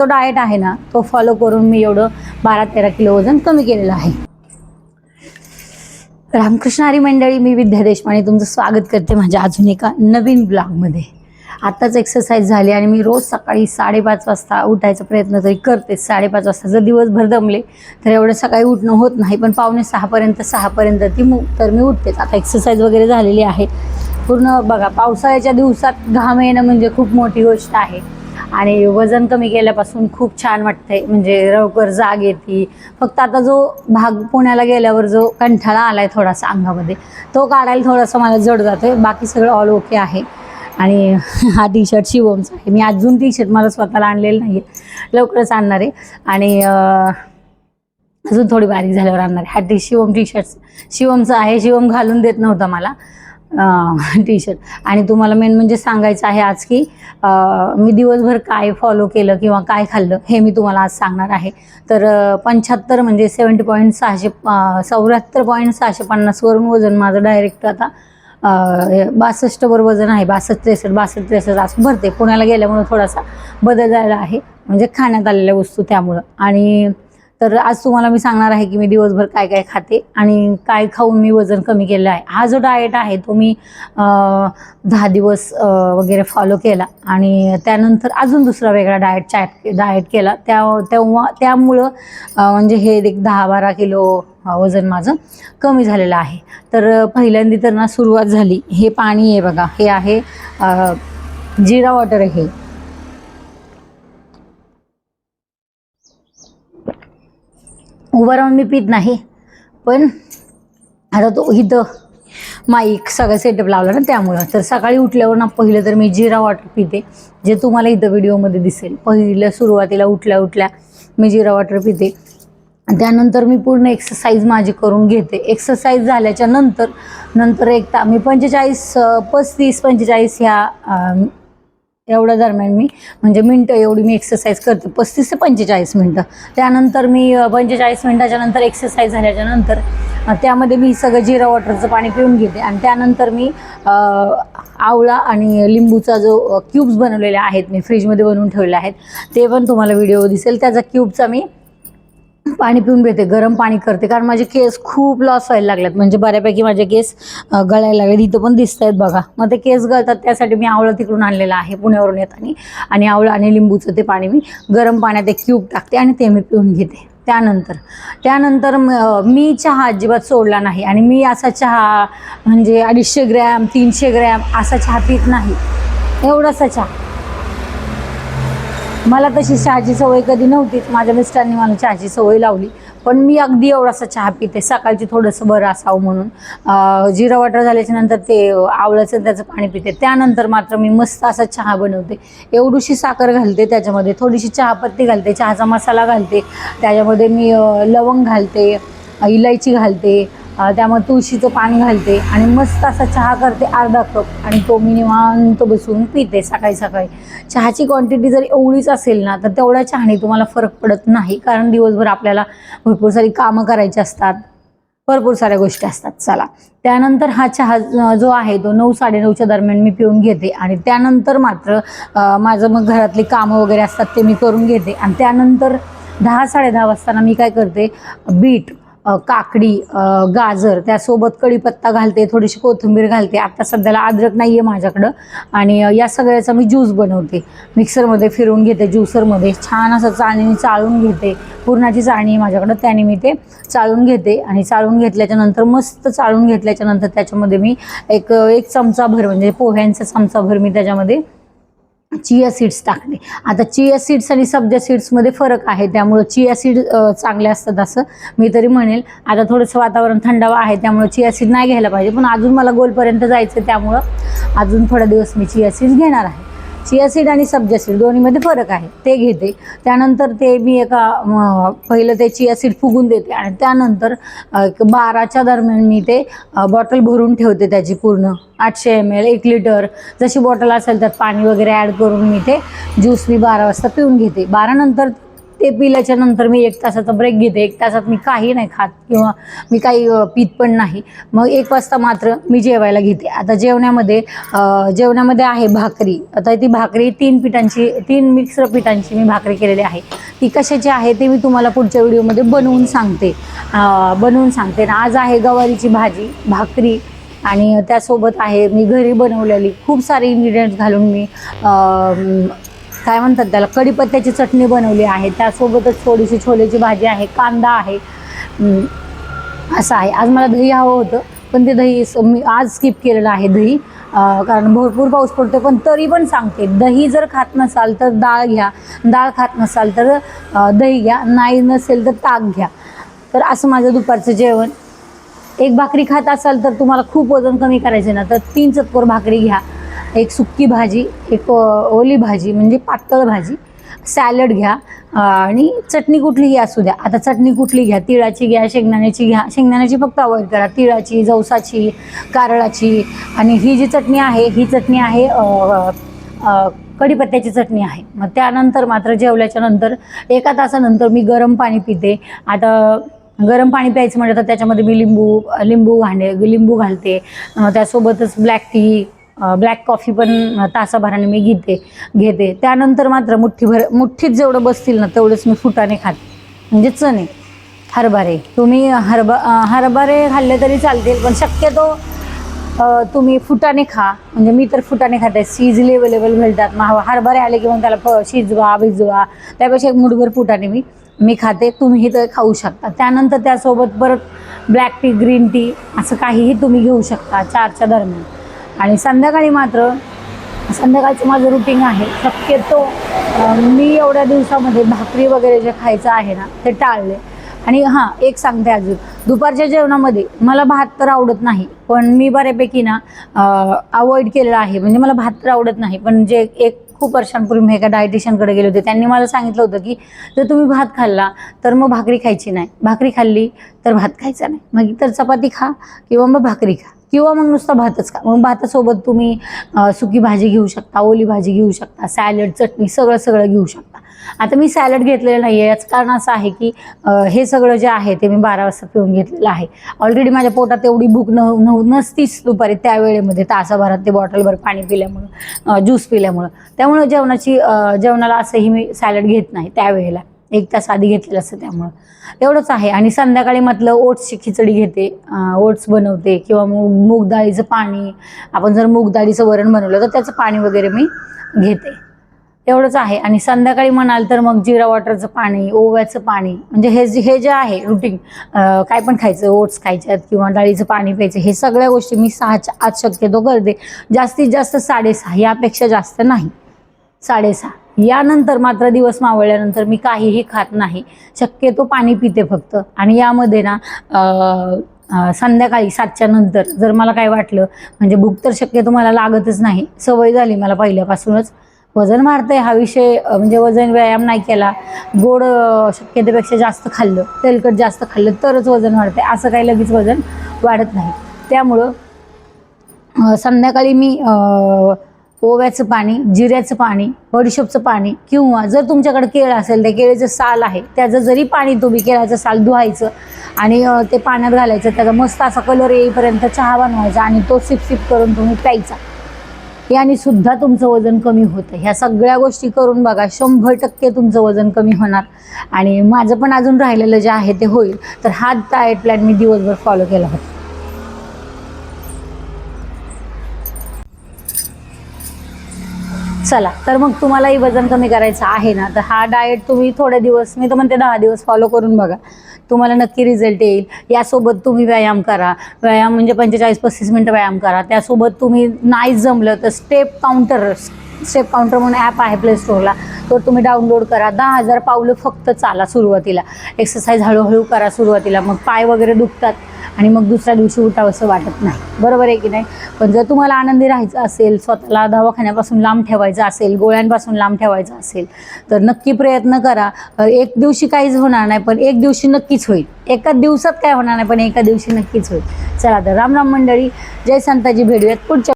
तो डाएट आहे ना तो फॉलो करून मी एवढं 12-13 किलो वजन कमी केलेलं आहे. रामकृष्ण हरी मंडळी, मी विद्या देशपांडे तुमचं स्वागत करते माझ्या अजून एका नवीन ब्लॉगमध्ये. आत्ताच एक्सरसाइज झाली आणि मी रोज सकाळी 5:30 वाजता उठायचा प्रयत्न तरी करते. 5:30 वाजता जर दिवसभर दमले तर एवढं सकाळी उठणं होत नाही, पण 5:45-6 तर मी उठतेच. आता एक्सरसाइज वगैरे झालेली आहे पूर्ण. बघा, पावसाळ्याच्या दिवसात घाम येणं म्हणजे खूप मोठी गोष्ट आहे आणि वजन कमी केल्यापासून खूप छान वाटतंय. म्हणजे लवकर जाग येते. फक्त आता जो भाग पुण्याला गेल्यावर जो कंठाळा आलाय थोडासा अंगामध्ये, तो काढायला थोडासा मला जड जातोय. बाकी सगळं ऑल ओके आहे. आणि हा टी शर्ट शिवमचा आहे. मी अजून टी शर्ट मला स्वतःला आणलेलं नाही आहे, लवकरच आणणार आहे. आणि अजून थोडी बारीक झाल्यावर आणणार आहे. हा शिवम टी शर्ट शिवमचा आहे. शिवम घालून देत नव्हता मला टी शर्ट. आणि तुम्हाला मेन म्हणजे सांगायचं आहे आज की मी दिवसभर काय फॉलो केलं किंवा काय खाल्लं हे मी तुम्हाला आज सांगणार आहे. तर 75 म्हणजे 74.650 वरून वजन माझं डायरेक्ट आता 62 वर वजन आहे. 62-63 असं भरते. पुण्याला गेल्यामुळं थोडासा बदल झाला आहे, म्हणजे खाण्यात आलेल्या वस्तू त्यामुळं. आणि तर आज तुम्हाला मी सांगणार आहे की मी दिवसभर काय काय खाते आणि काय खाऊन मी वजन कमी केलं आहे. हा जो डाएट आहे तो मी 10 दिवस वगैरे फॉलो केला आणि त्यानंतर अजून दुसरा वेगळा डाएट केला. त्यामुळं म्हणजे हे एक 10-12 किलो वजन माझं कमी झालेलं आहे. तर पहिल्यांदा तर ना सुरुवात झाली. हे पाणी आहे बघा, हे आहे जिरा वॉटर आहे. उभं राहून मी पित नाही, पण आता तो इथं माईक सगळं सेटअप लावला ना त्यामुळं. तर सकाळी उठल्यावर ना पहिलं तर मी जिरा वॉटर पिते, जे तुम्हाला इथं व्हिडिओमध्ये दिसेल. पहिलं सुरुवातीला उठल्या मी जिरा वॉटर पिते. त्यानंतर मी पूर्ण एक्सरसाइज माझी करून घेते. एक्सरसाइज झाल्याच्या नंतर एक मी 35-45 ह्या एवढ्या दरम्यान मी म्हणजे मिनटं एवढी मी एक्सरसाइज करते, 35 ते 45 मिनटं. त्यानंतर मी 45 मिनटाच्या नंतर एक्सरसाइज झाल्याच्या नंतर त्यामध्ये मी सगळं जिरा वॉटरचं पाणी पिऊन घेते. आणि त्यानंतर मी आवळा आणि लिंबूचा जो क्यूब्स बनवलेले आहेत, मी फ्रीजमध्ये बनवून ठेवले आहेत, ते पण तुम्हाला व्हिडिओ दिसेल. त्याचा क्यूबचा मी पाणी पिऊन घेते. गरम पाणी करते, कारण माझे केस खूप लॉस व्हायला लागलेत. म्हणजे बऱ्यापैकी माझे केस गळायला लागलेत. इथं पण दिसत आहेत बघा. मग ते केस गळतात, त्यासाठी मी आवळा तिकडून आणलेला आहे पुण्यावरून येताना. आणि आवळा आणि लिंबूचं ते पाणी मी गरम पाण्यात एक क्यूब टाकते आणि ते मी पिऊन घेते. त्यानंतर मी चहा अजिबात सोडला नाही. आणि मी असा चहा म्हणजे 250 ग्रॅम 300 ग्रॅम असा चहा पित नाही. एवढासा चहा. मला तशी चहाची सवय कधी नव्हतीच. माझ्या मिस्टरांनी मला चहाची सवय लावली, पण मी अगदी एवढासा चहा पिते सकाळची, थोडंसं बरं असावं म्हणून. जिरा वॉटर झाल्याच्या नंतर ते आवळ्याचं त्याचं पाणी पिते. त्यानंतर मात्र मी मस्त असा चहा बनवते. एवढीशी साखर घालते, त्याच्यामध्ये थोडीशी चहापत्ती घालते, चहाचा मसाला घालते, त्याच्यामध्ये मी लवंग घालते, इलायची घालते, त्यामध्ये तुळशीचं पाणी घालते आणि मस्त असा चहा करते अर्धा कप. आणि तो मी निवांत बसून पिते सकाळी. चहाची क्वांटिटी जर एवढीच असेल ना तर तेवढ्या चहाने तुम्हाला फरक पडत नाही, कारण दिवसभर आपल्याला भरपूर सारी कामं करायची असतात, भरपूर साऱ्या गोष्टी असतात. चला, त्यानंतर हा चहा जो आहे तो 9-9:30च्या दरम्यान मी पिऊन घेते. आणि त्यानंतर मात्र माझं मग घरातली कामं वगैरे असतात ते मी करून घेते. आणि त्यानंतर 10-10:30 वाजताना मी काय करते, बीट, काकडी, गाजर, त्यासोबत कढीपत्ता घालते, थोडीशी कोथिंबीर घालते. आता सध्याला अद्रक नाही आहे माझ्याकडं. आणि या सगळ्याचा मी ज्यूस बनवते. मिक्सरमध्ये फिरवून घेते, ज्युसरमध्ये छान असं चाळणीने चाळून घेते. पुरणाची चाळणी आहे माझ्याकडं, त्याने मी ते चाळून घेते. आणि चाळून घेतल्याच्या नंतर मस्त चाळून घेतल्याच्या नंतर त्याच्यामध्ये मी एक चमचाभर म्हणजे पोह्यांचा चमचाभर मी त्याच्यामध्ये चिया सीड्स टाकले. आता चिया सीड्स आणि सब्जा सीड्समध्ये फरक आहे, त्यामुळं चिया सीड चांगले असतात असं मी तरी म्हणेल. आता थोडंसं वातावरण थंडावा आहे त्यामुळं चिया सीड नाही घ्यायला पाहिजे, पण अजून मला गोलपर्यंत जायचं त्यामुळं अजून थोडा दिवस मी चिया सीड्स घेणार आहे. चिया सीड आणि सब्जा सीड दोन्हीमध्ये फरक आहे, ते घेते. त्यानंतर ते मी पहिलं ते चिया सीड फुगून देते आणि त्यानंतर 12च्या दरम्यान मी ते बॉटल भरून ठेवते त्याची पूर्ण 800 ml 1 लिटर जशी बॉटल असेल त्यात पाणी वगैरे ॲड करून मी ते ज्यूस मी 12 वाजता पिऊन घेते. 12 नंतर ते पिल्याच्या नंतर मी 1 तासाचा ब्रेक घेते. 1 तासात मी काही नाही खात किंवा मी काही पीत पण नाही. मग 1 वाजता मात्र मी जेवायला घेते. आता जेवणामध्ये आहे भाकरी. आता ती भाकरी 3 मिक्सर पिठांची मी भाकरी केलेली आहे. ती कशाची आहे ते मी तुम्हाला पुढच्या व्हिडिओमध्ये बनवून सांगते. आज आहे गवारीची भाजी, भाकरी आणि त्यासोबत आहे मी घरी बनवलेली खूप सारे इन्ग्रेडियंट्स घालून मी काय म्हणतात त्याला, कढीपत्त्याची चटणी बनवली आहे. त्यासोबतच थोडीशी छोलेची भाजी आहे, कांदा आहे. असं आहे. आज मला दही हवं होतं पण ते दही मी आज स्किप केलेलं आहे दही, कारण भरपूर पाऊस पडतो. पण तरी पण सांगते, दही जर खात नसाल तर डाळ घ्या, डाळ खात नसाल तर दही घ्या, नाही नसेल तर ताक घ्या. तर असं माझं दुपारचं जेवण. 1 भाकरी खात असाल तर तुम्हाला खूप वजन कमी करायचे ना, तर 3 चतकोर भाकरी घ्या, 1 सुक्की भाजी, 1 ओली भाजी म्हणजे पातळ भाजी, सॅलड घ्या आणि चटणी कुठलीही असू द्या. आता चटणी कुठली घ्या, तिळाची घ्या, शेंगदाण्याची घ्या. शेंगदाण्याची फक्त अवॉइड करा. तिळाची, जवसाची, कारळाची. आणि ही जी चटणी आहे ही चटणी आहे कढीपत्त्याची चटणी आहे. मग त्यानंतर मात्र जेवल्याच्या नंतर 1 तासानंतर मी गरम पाणी पिते. आता गरम पाणी प्यायचं म्हणजे तर त्याच्यामध्ये मी लिंबू घालते. त्यासोबतच ब्लॅक कॉफी पण तासाभराने मी घेते. त्यानंतर मात्र मुठ्ठीत जेवढं बसतील ना तेवढंच मी फुटाणे खाते, म्हणजे चणे, हरभरे. तुम्ही हरभरे खाल्ले तरी चालतील पण शक्यतो तुम्ही फुटाणे खा. म्हणजे मी तर फुटाणे खाते, इझिली अवेलेबल मिळतात. हरभरे आले की मग त्याला भिजवा. त्यापेक्षा 1 मुठभर फुटाणे मी खाते. तुम्हीही तर खाऊ शकता. त्यानंतर त्यासोबत परत ब्लॅक टी, ग्रीन टी असं काहीही तुम्ही घेऊ शकता 4च्या दरम्यान. आणि संध्याकाळचं माझं रुटीन आहे. शक्यतो मी एवढ्या दिवसामध्ये भाकरी वगैरे जे खायचं आहे ना ते टाळले. आणि हां, एक सांगते अजून, दुपारच्या जेवणामध्ये मला भात तर आवडत नाही, पण मी बऱ्यापैकी ना अवॉइड केलेलं आहे. म्हणजे मला भात तर आवडत नाही, पण जे खूप वर्षांपूर्वी मी एका डायटिशियनकडे गेले होते, त्यांनी मला सांगितलं होतं की जर तुम्ही भात खाल्ला तर मग भाकरी खायची नाही, भाकरी खाल्ली तर भात खायचा नाही, मग तर चपाती खा किंवा मग भाकरी खा किंवा मग नुसता भातच खा. मग भातासोबत तुम्ही सुकी भाजी घेऊ शकता, ओली भाजी घेऊ शकता, सॅलड, चटणी सगळं घेऊ शकता. आता मी सॅलड घेतलेलं नाही आहे, याचं कारण असं आहे की हे सगळं जे आहे ते मी 12 वाजता पिऊन घेतलेलं आहे. ऑलरेडी माझ्या पोटात एवढी भूक नसतीच दुपारी त्यावेळेमध्ये, तासाभरात ते बॉटलभर पाणी पिल्यामुळं, ज्यूस पिल्यामुळं. त्यामुळं जेवणाला असंही मी सॅलड घेत नाही त्यावेळेला, 1 तास आधी घेतलेलं असतं त्यामुळं. एवढंच आहे. आणि संध्याकाळी म्हटलं ओट्सची खिचडी घेते, ओट्स बनवते किंवा मूग डाळीचं पाणी. आपण जर मूग डाळीचं वरण बनवलं तर त्याचं पाणी वगैरे मी घेते. एवढंच आहे. आणि संध्याकाळी म्हणाल तर मग जिरा वॉटरचं पाणी, ओव्याचं पाणी, म्हणजे हे जे आहे रुटीन, काय पण खायचं, ओट्स खायच्यात किंवा डाळीचं पाणी प्यायचं, हे सगळ्या गोष्टी मी 6च्या आत शक्यतो करते. जास्तीत जास्त 6:30, यापेक्षा जास्त नाही, 6:30. यानंतर मात्र दिवस मावळल्यानंतर मी काहीही खात नाही, शक्यतो पाणी पिते फक्त. आणि यामध्ये ना संध्याकाळी 7च्या नंतर जर मला काय वाटलं, म्हणजे भूक तर शक्यतो मला लागतच नाही, सवय झाली मला पहिल्यापासूनच. वजन वाढतंय हा विषय, म्हणजे व्यायाम नाही केला, गोड शक्यतेपेक्षा जास्त खाल्लं, तेलकट जास्त खाल्लं तरच वजन वाढतंय, असं काही लगेच वजन वाढत नाही. त्यामुळं संध्याकाळी मी ओव्याचं पाणी, जिऱ्याचं पाणी, बडीशोपचं पाणी, किंवा जर तुमच्याकडे केळ असेल, त्या केळीचं साल आहे त्याचं जरी पाणी तुम्ही केळाचं साल धुवायचं आणि ते पाण्यात घालायचं, त्याचा मस्त असा कलर येईपर्यंत चहा बनवायचा आणि तो सिप करून तुम्ही प्यायचा. याने सुद्धा तुमचं वजन कमी होतं. ह्या सगळ्या गोष्टी करून बघा, 100% तुमचं वजन कमी होणार. आणि माझं पण अजून राहिलेलं जे आहे ते होईल. तर हा डाएट प्लॅन मी दिवसभर फॉलो केला होता. चला, तर मग तुम्हालाही वजन कमी करायचं आहे ना, तर हा डाएट तुम्ही थोडे दिवस, मी तर म्हणते 10 दिवस फॉलो करून बघा, तुम्हाला नक्की रिझल्ट येईल. यासोबत तुम्ही व्यायाम करा. व्यायाम म्हणजे 45-35 मिनटं व्यायाम करा. त्यासोबत तुम्ही नाही जमलं तर स्टेप काउंटर म्हणून ॲप आहे प्ले स्टोअरला, तो तुम्ही डाउनलोड करा. 10,000 पावलं फक्त चाला सुरुवातीला. एक्सरसाइज हळूहळू करा सुरुवातीला. मग पाय वगैरे दुखतात आणि मग दुसऱ्या दिवशी उठावंसं वाटत नाही, बरोबर आहे की नाही. पण जर तुम्हाला आनंदी राहायचं असेल, स्वतःला दवाखान्यापासून लांब ठेवायचं असेल, गोळ्यांपासून लांब ठेवायचं असेल, तर नक्की प्रयत्न करा. एक दिवशी काहीच होणार नाही, पण एक दिवशी नक्कीच होईल. एका दिवसात काय होणार नाही, पण एका दिवशी नक्कीच होईल. चला तर राम राम मंडळी, जय संताजी. भेटूयात पुढच्या